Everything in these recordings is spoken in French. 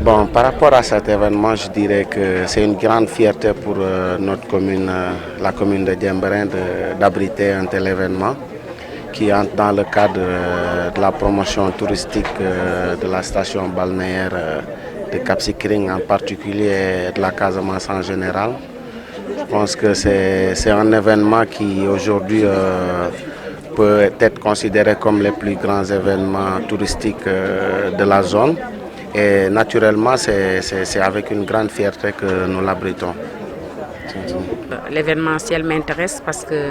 Bon, par rapport à cet événement, je dirais que c'est une grande fierté pour notre commune, la commune de Diembéring, d'abriter un tel événement qui entre dans le cadre de la promotion touristique de la station balnéaire de Cap Skirring en particulier et de la Casamance en général. Je pense que c'est un événement qui aujourd'hui peut être considéré comme les plus grands événements touristiques de la zone. Et naturellement, c'est avec une grande fierté que nous l'abritons. L'événementiel m'intéresse parce que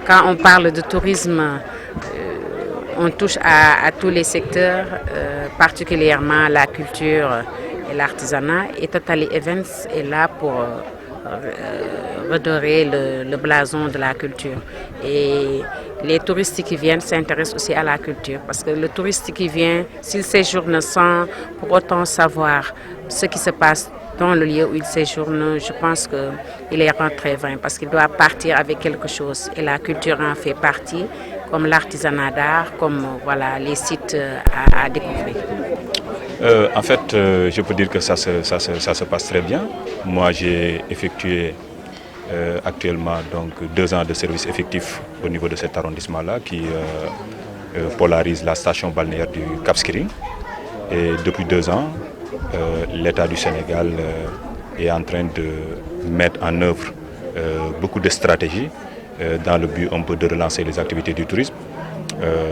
quand on parle de tourisme, on touche à tous les secteurs, particulièrement la culture et l'artisanat. Et Totally Events est là pour redorer le blason de la culture. Et les touristes qui viennent s'intéressent aussi à la culture parce que le touriste qui vient, s'il séjourne sans pour autant savoir ce qui se passe dans le lieu où il séjourne, je pense qu'il est rentré vain parce qu'il doit partir avec quelque chose et la culture en fait partie, comme l'artisanat d'art, comme voilà, les sites à découvrir. En fait, je peux dire que ça se passe très bien. Moi, j'ai effectué actuellement donc 2 ans de service effectif au niveau de cet arrondissement-là qui polarise la station balnéaire du Cap Skirring. Et depuis 2 ans, l'État du Sénégal est en train de mettre en œuvre beaucoup de stratégies dans le but un peu de relancer les activités du tourisme.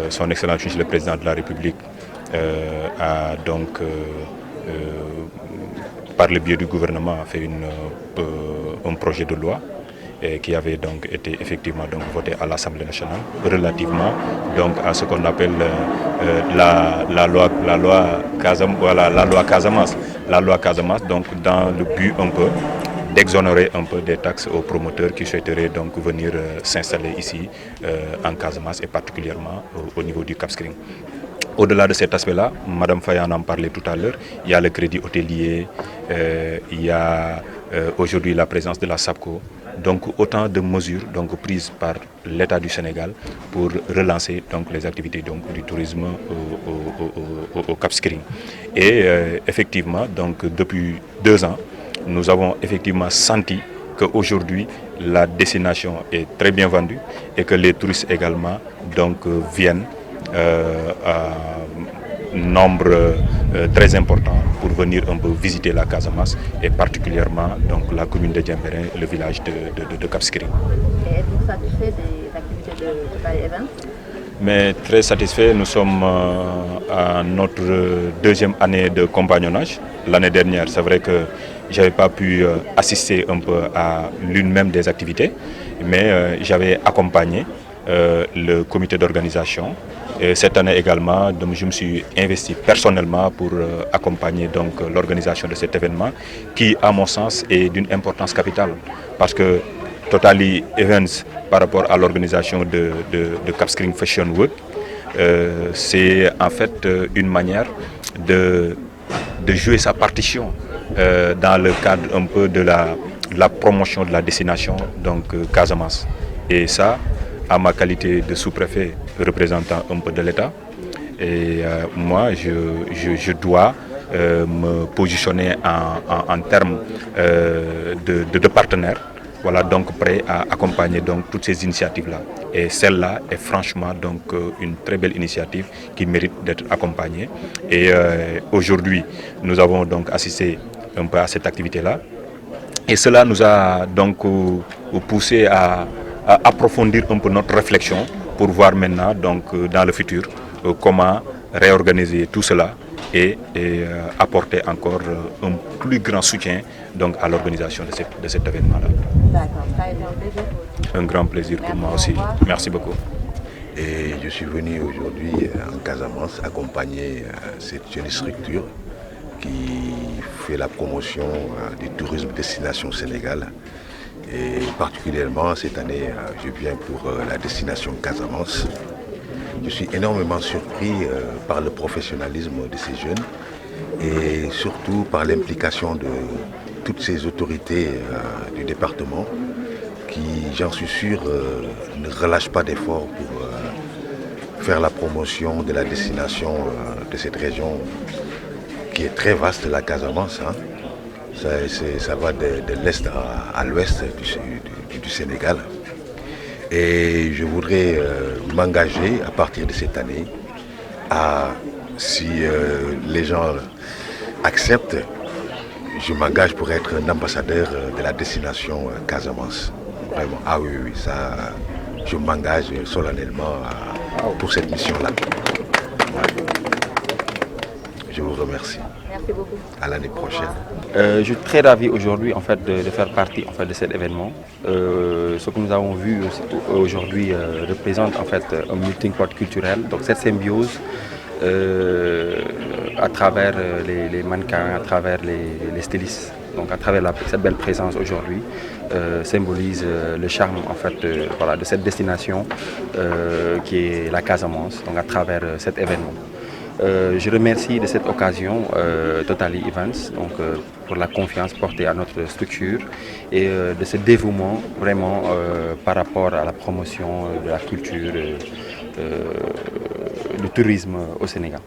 Son Excellence le Président de la République a donc, par le biais du gouvernement, fait un projet de loi qui avait donc été effectivement donc voté à l'Assemblée nationale relativement donc à ce qu'on appelle la loi Casamance, donc dans le but un peu d'exonérer un peu des taxes aux promoteurs qui souhaiteraient donc venir s'installer ici en Casamance et particulièrement au niveau du Cap Skirring. Au-delà de cet aspect-là, Madame Fayan en parlait tout à l'heure, il y a le crédit hôtelier, il y a aujourd'hui la présence de la SAPCO. Donc autant de mesures donc, prises par l'État du Sénégal pour relancer donc, les activités donc, du tourisme au Cap Skirring. Et effectivement, donc, depuis 2 ans, nous avons effectivement senti qu'aujourd'hui la destination est très bien vendue et que les touristes également donc, viennent à nombre très important pour venir un peu visiter la Casamance et particulièrement donc, la commune de Diembéring, le village de Cap Skirring. Et êtes-vous satisfait des activités de Totally Events? Mais très satisfait, nous sommes à notre 2e année de compagnonnage. L'année dernière, c'est vrai que je n'avais pas pu assister un peu à l'une même des activités, mais j'avais accompagné le comité d'organisation. Et cette année également, donc, je me suis investi personnellement pour accompagner l'organisation de cet événement qui, à mon sens, est d'une importance capitale. Parce que Totally Events, par rapport à l'organisation de Cap Skirring Fashion Week, c'est en fait une manière de jouer sa partition dans le cadre un peu de la promotion de la destination, donc Casamance. Et ça, à ma qualité de sous-préfet représentant un peu de l'État. Et moi, je dois me positionner en termes de partenaire, voilà, donc prêt à accompagner donc, toutes ces initiatives-là. Et celle-là est franchement donc, une très belle initiative qui mérite d'être accompagnée. Et aujourd'hui, nous avons donc assisté un peu à cette activité-là. Et cela nous a donc poussé à approfondir un peu notre réflexion pour voir maintenant donc, dans le futur comment réorganiser tout cela et apporter encore un plus grand soutien donc, à l'organisation de cet événement-là. D'accord, ça a été un plaisir. Un grand plaisir pour moi aussi. Merci beaucoup. Et je suis venu aujourd'hui en Casamance accompagner cette jeune structure qui fait la promotion du tourisme destination Sénégal. Et particulièrement cette année, je viens pour la destination Casamance. Je suis énormément surpris par le professionnalisme de ces jeunes et surtout par l'implication de toutes ces autorités du département qui, j'en suis sûr, ne relâchent pas d'efforts pour faire la promotion de la destination de cette région qui est très vaste, la Casamance. Hein. Ça va de l'est à l'ouest du Sénégal. Et je voudrais m'engager à partir de cette année si les gens acceptent, je m'engage pour être un ambassadeur de la destination Casamance. Vraiment. Ah oui, oui, ça, je m'engage solennellement pour cette mission-là. Ouais. Je vous remercie. Merci beaucoup. À l'année prochaine. Je suis très ravi aujourd'hui en fait, de faire partie en fait, de cet événement. Ce que nous avons vu aujourd'hui représente en fait, un melting pot culturel. Donc cette symbiose à travers les mannequins, à travers les stylistes, donc à travers cette belle présence aujourd'hui, symbolise le charme en fait, voilà, de cette destination qui est la Casamance, donc à travers cet événement. Je remercie de cette occasion Totally Events donc, pour la confiance portée à notre structure et de ce dévouement vraiment par rapport à la promotion de la culture, du tourisme au Sénégal.